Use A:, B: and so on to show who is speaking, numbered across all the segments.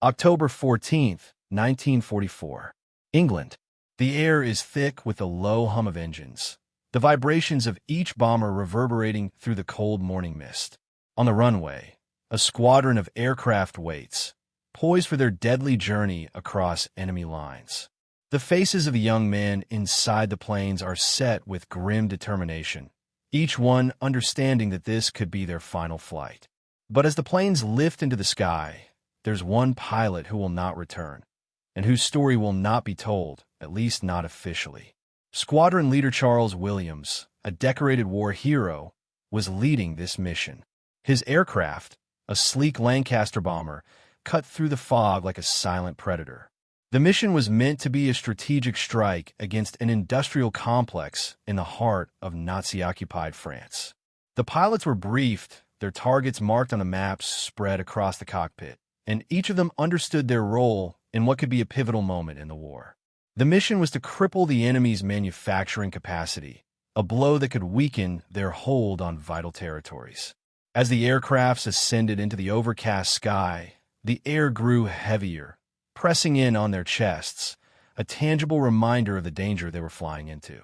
A: October 14th, 1944. England. The air is thick with the low hum of engines, the vibrations of each bomber reverberating through the cold morning mist. On the runway, a squadron of aircraft waits, poised for their deadly journey across enemy lines. The faces of the young men inside the planes are set with grim determination, each one understanding that this could be their final flight. But as the planes lift into the sky, there's one pilot who will not return, and whose story will not be told, at least not officially. Squadron leader Charles Williams, a decorated war hero, was leading this mission. His aircraft, a sleek Lancaster bomber, cut through the fog like a silent predator. The mission was meant to be a strategic strike against an industrial complex in the heart of Nazi-occupied France. The pilots were briefed, their targets marked on the maps spread across the cockpit, and each of them understood their role in what could be a pivotal moment in the war. The mission was to cripple the enemy's manufacturing capacity, a blow that could weaken their hold on vital territories. As the aircrafts ascended into the overcast sky, the air grew heavier, pressing in on their chests, a tangible reminder of the danger they were flying into.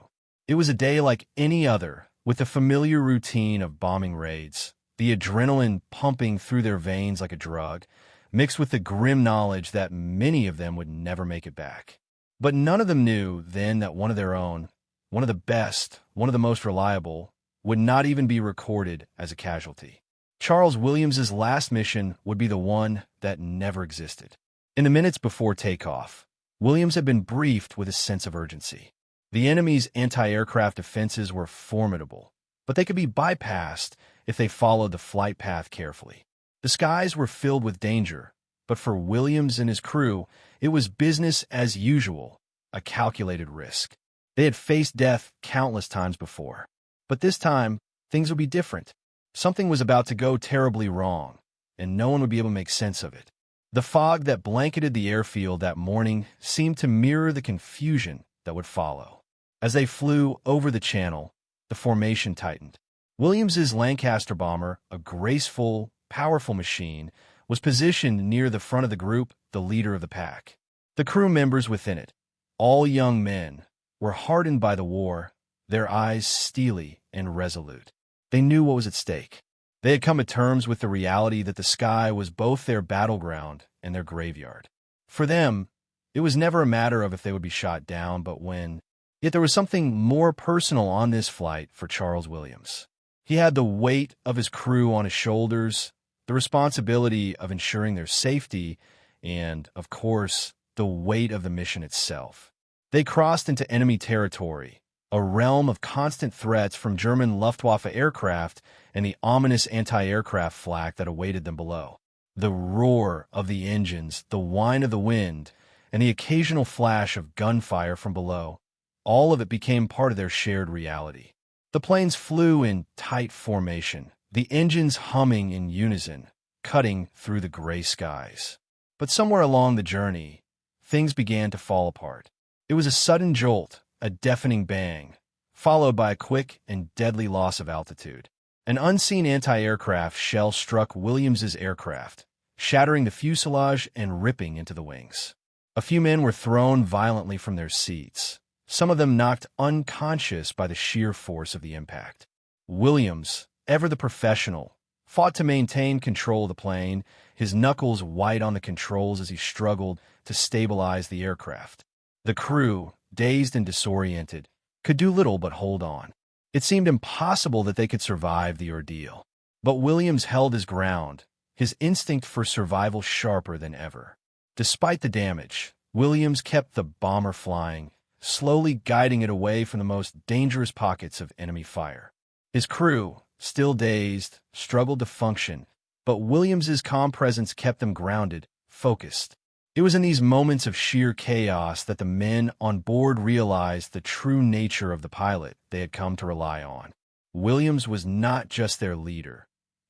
A: It was a day like any other, with the familiar routine of bombing raids, the adrenaline pumping through their veins like a drug, mixed with the grim knowledge that many of them would never make it back. But none of them knew then that one of their own, one of the best, one of the most reliable, would not even be recorded as a casualty. Charles Williams's last mission would be the one that never existed. In the minutes before takeoff, Williams had been briefed with a sense of urgency. The enemy's anti-aircraft defenses were formidable, but they could be bypassed if they followed the flight path carefully. The skies were filled with danger, but for Williams and his crew, it was business as usual, a calculated risk. They had faced death countless times before, but this time, things would be different. Something was about to go terribly wrong, and no one would be able to make sense of it. The fog that blanketed the airfield that morning seemed to mirror the confusion that would follow. As they flew over the channel, the formation tightened. Williams's Lancaster bomber, a graceful, powerful machine, was positioned near the front of the group, the leader of the pack. The crew members within it, all young men, were hardened by the war, their eyes steely and resolute. They knew what was at stake. They had come to terms with the reality that the sky was both their battleground and their graveyard. For them, it was never a matter of if they would be shot down, but when. Yet there was something more personal on this flight for Charles Williams. He had the weight of his crew on his shoulders, the responsibility of ensuring their safety, and, of course, the weight of the mission itself. They crossed into enemy territory, a realm of constant threats from German Luftwaffe aircraft and the ominous anti-aircraft flak that awaited them below. The roar of the engines, the whine of the wind, and the occasional flash of gunfire from below, all of it became part of their shared reality. The planes flew in tight formation, the engines humming in unison, cutting through the gray skies. But somewhere along the journey, things began to fall apart. It was a sudden jolt, a deafening bang, followed by a quick and deadly loss of altitude. An unseen anti-aircraft shell struck Williams's aircraft, shattering the fuselage and ripping into the wings. A few men were thrown violently from their seats, some of them knocked unconscious by the sheer force of the impact. Williams, ever the professional, fought to maintain control of the plane, his knuckles white on the controls as he struggled to stabilize the aircraft. The crew, dazed and disoriented, could do little but hold on. It seemed impossible that they could survive the ordeal. But Williams held his ground, his instinct for survival sharper than ever. Despite the damage, Williams kept the bomber flying, slowly guiding it away from the most dangerous pockets of enemy fire. His crew, still dazed, struggled to function, but Williams's calm presence kept them grounded, focused. It was in these moments of sheer chaos that the men on board realized the true nature of the pilot they had come to rely on. Williams was not just their leader.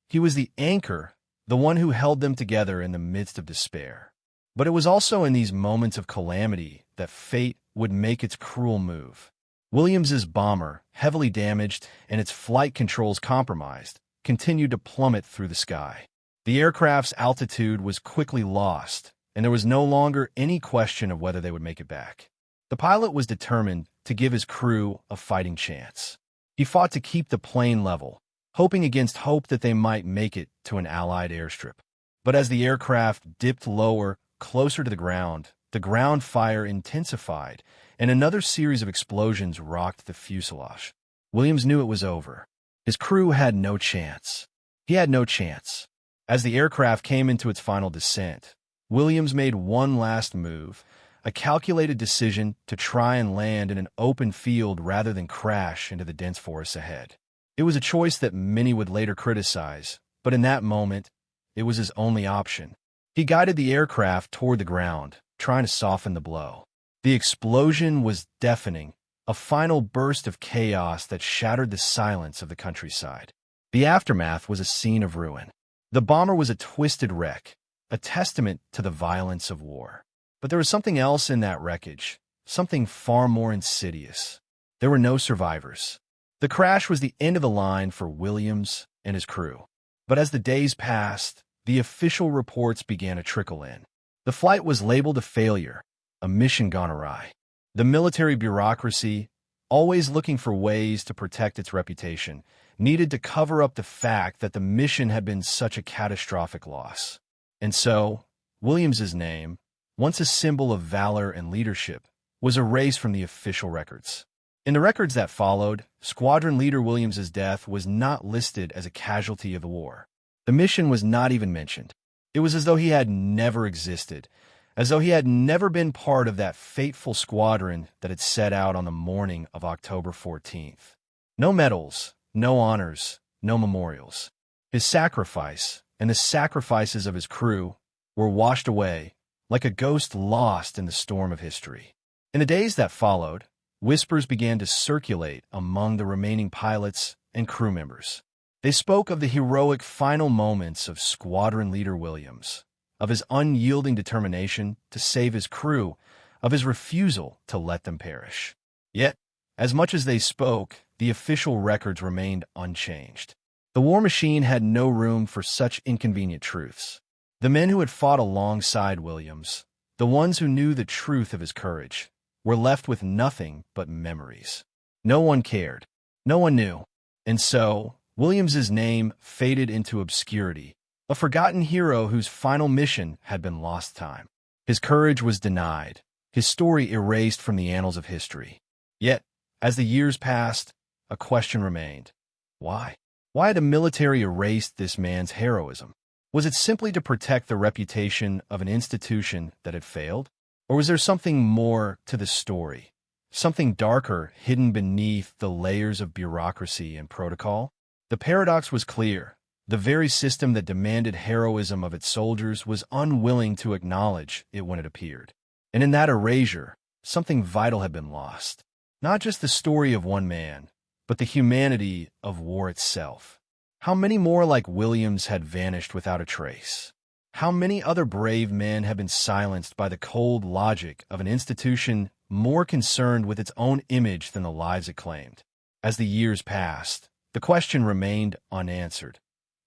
A: He was the anchor, the one who held them together in the midst of despair. But it was also in these moments of calamity that fate would make its cruel move. Williams's bomber, heavily damaged and its flight controls compromised, continued to plummet through the sky. The aircraft's altitude was quickly lost, and there was no longer any question of whether they would make it back. The pilot was determined to give his crew a fighting chance. He fought to keep the plane level, hoping against hope that they might make it to an Allied airstrip. But as the aircraft dipped lower, closer to the ground fire intensified, and another series of explosions rocked the fuselage. Williams knew it was over. His crew had no chance. He had no chance. As the aircraft came into its final descent, Williams made one last move, a calculated decision to try and land in an open field rather than crash into the dense forests ahead. It was a choice that many would later criticize, but in that moment, it was his only option. He guided the aircraft toward the ground, trying to soften the blow. The explosion was deafening, a final burst of chaos that shattered the silence of the countryside. The aftermath was a scene of ruin. The bomber was a twisted wreck, a testament to the violence of war. But there was something else in that wreckage, something far more insidious. There were no survivors. The crash was the end of the line for Williams and his crew. But as the days passed, the official reports began to trickle in. The flight was labeled a failure, a mission gone awry. The military bureaucracy, always looking for ways to protect its reputation, needed to cover up the fact that the mission had been such a catastrophic loss. And so, Williams's name, once a symbol of valor and leadership, was erased from the official records. In the records that followed, Squadron Leader Williams's death was not listed as a casualty of the war. The mission was not even mentioned. It was as though he had never existed, as though he had never been part of that fateful squadron that had set out on the morning of October 14th. No medals, no honors, no memorials. His sacrifice, and the sacrifices of his crew, were washed away, like a ghost lost in the storm of history. In the days that followed, whispers began to circulate among the remaining pilots and crew members. They spoke of the heroic final moments of Squadron Leader Williams, of his unyielding determination to save his crew, of his refusal to let them perish. Yet, as much as they spoke, the official records remained unchanged. The war machine had no room for such inconvenient truths. The men who had fought alongside Williams, the ones who knew the truth of his courage, were left with nothing but memories. No one cared. No one knew. And so, Williams's name faded into obscurity, a forgotten hero whose final mission had been lost time. His courage was denied, his story erased from the annals of history. Yet, as the years passed, a question remained. Why? Why had the military erased this man's heroism? Was it simply to protect the reputation of an institution that had failed? Or was there something more to the story? Something darker hidden beneath the layers of bureaucracy and protocol? The paradox was clear. The very system that demanded heroism of its soldiers was unwilling to acknowledge it when it appeared. And in that erasure, something vital had been lost. Not just the story of one man, but the humanity of war itself. How many more like Williams had vanished without a trace? How many other brave men have been silenced by the cold logic of an institution more concerned with its own image than the lives it claimed? As the years passed, the question remained unanswered.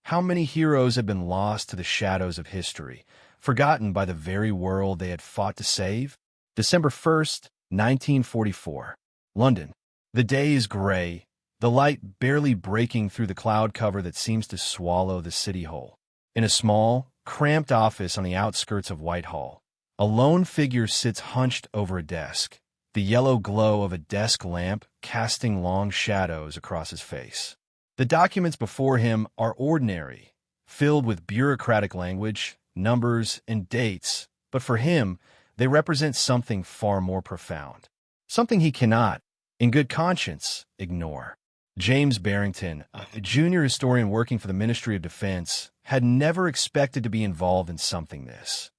A: How many heroes had been lost to the shadows of history, forgotten by the very world they had fought to save? December 1st, 1944. London. The day is gray, the light barely breaking through the cloud cover that seems to swallow the city whole. In a small, cramped office on the outskirts of Whitehall, a lone figure sits hunched over a desk, the yellow glow of a desk lamp casting long shadows across his face. The documents before him are ordinary, filled with bureaucratic language, numbers, and dates, but for him, they represent something far more profound. Something he cannot, in good conscience, ignore. James Barrington, a junior historian working for the Ministry of Defense, had never expected to be involved in something this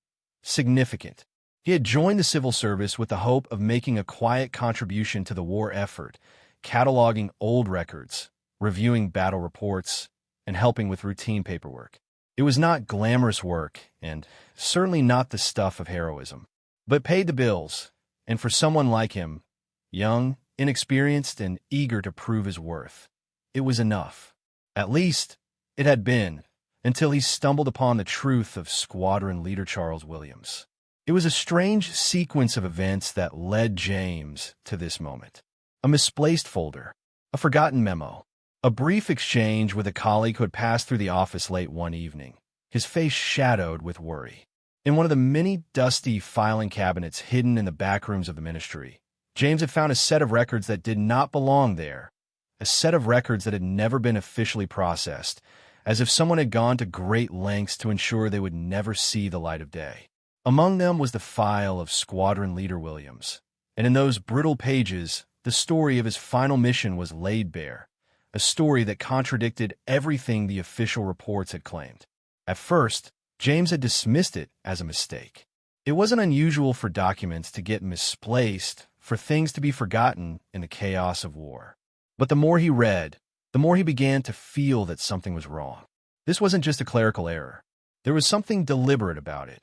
A: significant. He had joined the civil service with the hope of making a quiet contribution to the war effort, cataloging old records, reviewing battle reports, and helping with routine paperwork. It was not glamorous work, and certainly not the stuff of heroism, but paid the bills, and for someone like him, young, inexperienced, and eager to prove his worth, it was enough. At least, it had been, until he stumbled upon the truth of Squadron Leader Charles Williams. It was a strange sequence of events that led James to this moment. A misplaced folder, a forgotten memo, a brief exchange with a colleague who had passed through the office late one evening, his face shadowed with worry. In one of the many dusty filing cabinets hidden in the back rooms of the ministry, James had found a set of records that did not belong there, a set of records that had never been officially processed, as if someone had gone to great lengths to ensure they would never see the light of day. Among them was the file of Squadron Leader Williams, and in those brittle pages, the story of his final mission was laid bare, a story that contradicted everything the official reports had claimed. At first, James had dismissed it as a mistake. It wasn't unusual for documents to get misplaced, for things to be forgotten in the chaos of war. But the more he read, the more he began to feel that something was wrong. This wasn't just a clerical error. There was something deliberate about it,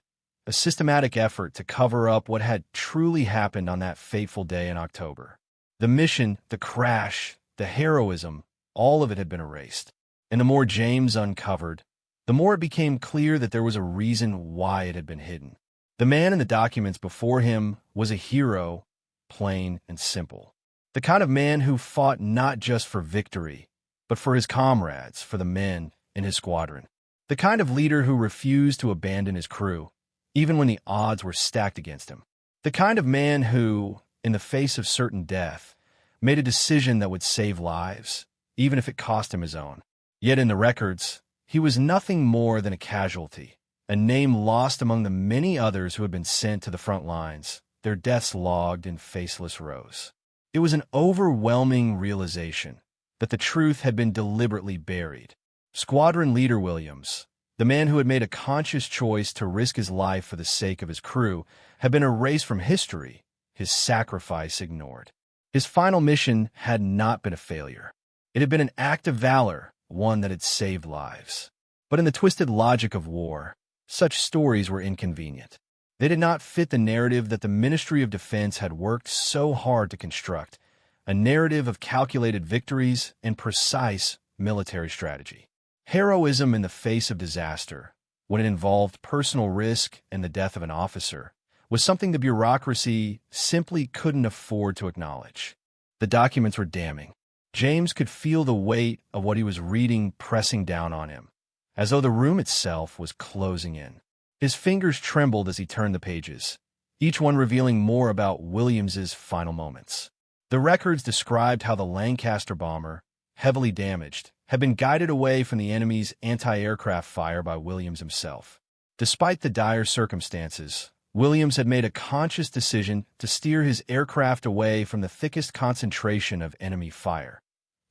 A: a systematic effort to cover up what had truly happened on that fateful day in October. The mission, the crash, the heroism, all of it had been erased. And the more James uncovered, the more it became clear that there was a reason why it had been hidden. The man in the documents before him was a hero, plain and simple. The kind of man who fought not just for victory, but for his comrades, for the men in his squadron. The kind of leader who refused to abandon his crew, even when the odds were stacked against him. The kind of man who, in the face of certain death, made a decision that would save lives, even if it cost him his own. Yet in the records, he was nothing more than a casualty, a name lost among the many others who had been sent to the front lines, their deaths logged in faceless rows. It was an overwhelming realization that the truth had been deliberately buried. Squadron Leader Williams, the man who had made a conscious choice to risk his life for the sake of his crew, had been erased from history, his sacrifice ignored. His final mission had not been a failure. It had been an act of valor, one that had saved lives. But in the twisted logic of war, such stories were inconvenient. They did not fit the narrative that the Ministry of Defense had worked so hard to construct, a narrative of calculated victories and precise military strategy. Heroism in the face of disaster, when it involved personal risk and the death of an officer, was something the bureaucracy simply couldn't afford to acknowledge. The documents were damning. James could feel the weight of what he was reading pressing down on him, as though the room itself was closing in. His fingers trembled as he turned the pages, each one revealing more about Williams's final moments. The records described how the Lancaster bomber, heavily damaged, had been guided away from the enemy's anti-aircraft fire by Williams himself. Despite the dire circumstances, Williams had made a conscious decision to steer his aircraft away from the thickest concentration of enemy fire,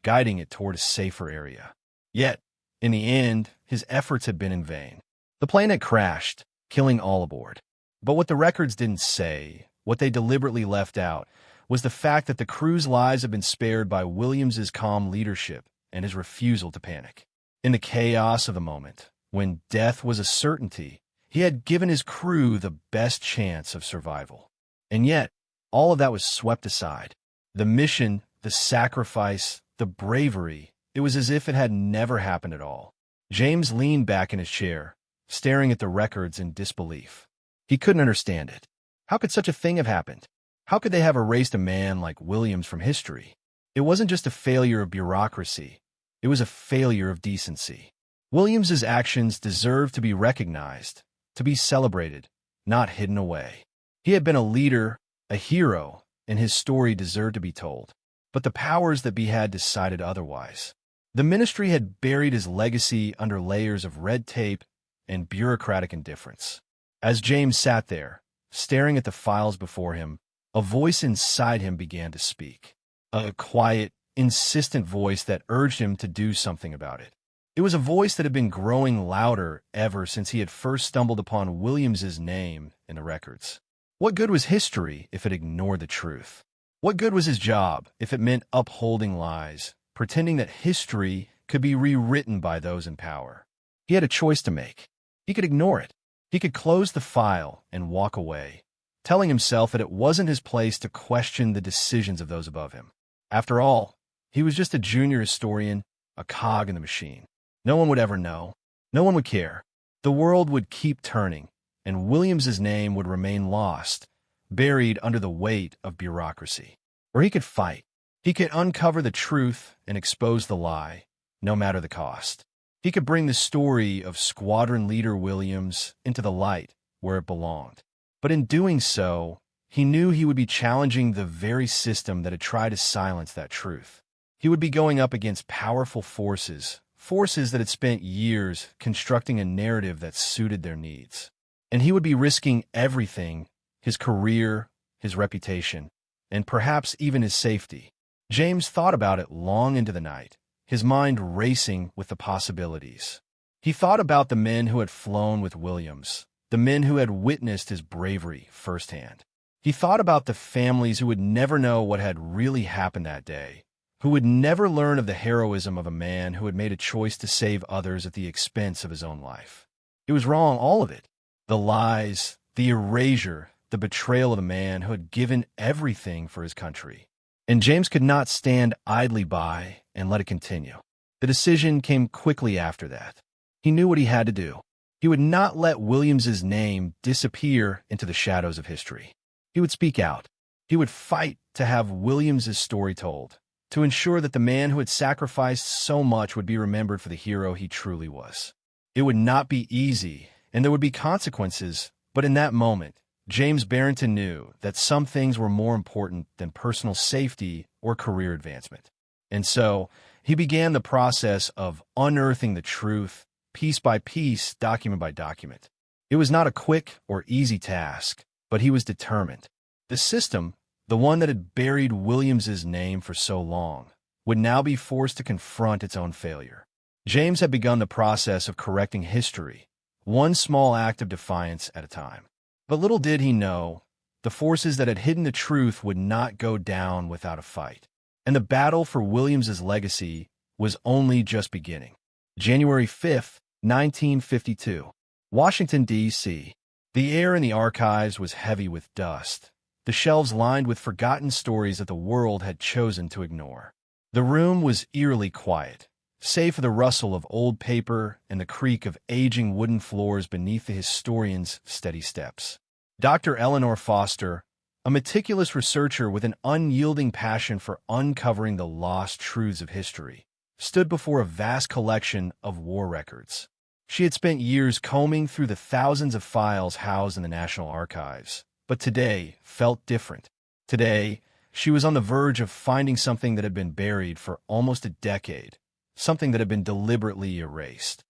A: guiding it toward a safer area. Yet, in the end, his efforts had been in vain. The plane had crashed, killing all aboard. But what the records didn't say, what they deliberately left out, was the fact that the crew's lives had been spared by Williams's calm leadership and his refusal to panic. In the chaos of the moment, when death was a certainty, he had given his crew the best chance of survival. And yet, all of that was swept aside. The mission, the sacrifice, the bravery, it was as if it had never happened at all. James leaned back in his chair, staring at the records in disbelief. He couldn't understand it. How could such a thing have happened? How could they have erased a man like Williams from history? It wasn't just a failure of bureaucracy. It was a failure of decency. Williams's actions deserved to be recognized, to be celebrated, not hidden away. He had been a leader, a hero, and his story deserved to be told. But the powers that be had decided otherwise. The ministry had buried his legacy under layers of red tape and bureaucratic indifference. As James sat there, staring at the files before him, a voice inside him began to speak. A quiet, insistent voice that urged him to do something about it. It was a voice that had been growing louder ever since he had first stumbled upon Williams's name in the records. What good was history if it ignored the truth? What good was his job if it meant upholding lies, pretending that history could be rewritten by those in power? He had a choice to make. He could ignore it. He could close the file and walk away, telling himself that it wasn't his place to question the decisions of those above him. After all, he was just a junior historian, a cog in the machine. No one would ever know. No one would care. The world would keep turning, and Williams's name would remain lost, buried under the weight of bureaucracy. Or he could fight. He could uncover the truth and expose the lie, no matter the cost. He could bring the story of Squadron Leader Williams into the light where it belonged. But in doing so, he knew he would be challenging the very system that had tried to silence that truth. He would be going up against powerful forces that had spent years constructing a narrative that suited their needs. And he would be risking everything: his career, his reputation, and perhaps even his safety. James thought about it long into the night, his mind racing with the possibilities. He thought about the men who had flown with Williams, the men who had witnessed his bravery firsthand. He thought about the families who would never know what had really happened that day, who would never learn of the heroism of a man who had made a choice to save others at the expense of his own life. It was wrong, all of it. The lies, the erasure, the betrayal of a man who had given everything for his country. And James could not stand idly by and let it continue. The decision came quickly after that. He knew what he had to do. He would not let Williams's name disappear into the shadows of history. He would speak out. He would fight to have Williams's story told, to ensure that the man who had sacrificed so much would be remembered for the hero he truly was. It would not be easy, and there would be consequences, but in that moment, James Barrington knew that some things were more important than personal safety or career advancement. And so, he began the process of unearthing the truth, piece by piece, document by document. It was not a quick or easy task, but he was determined. The system, the one that had buried Williams's name for so long, would now be forced to confront its own failure. James had begun the process of correcting history, one small act of defiance at a time. But little did he know, the forces that had hidden the truth would not go down without a fight. And the battle for Williams's legacy was only just beginning. January 5th, 1952. Washington, D.C. The air in the archives was heavy with dust, the shelves lined with forgotten stories that the world had chosen to ignore. The room was eerily quiet, save for the rustle of old paper and the creak of aging wooden floors beneath the historian's steady steps. Dr. Eleanor Foster, a meticulous researcher with an unyielding passion for uncovering the lost truths of history, stood before a vast collection of war records. She had spent years combing through the thousands of files housed in the National Archives, but today felt different. Today, she was on the verge of finding something that had been buried for almost a decade, something that had been deliberately erased.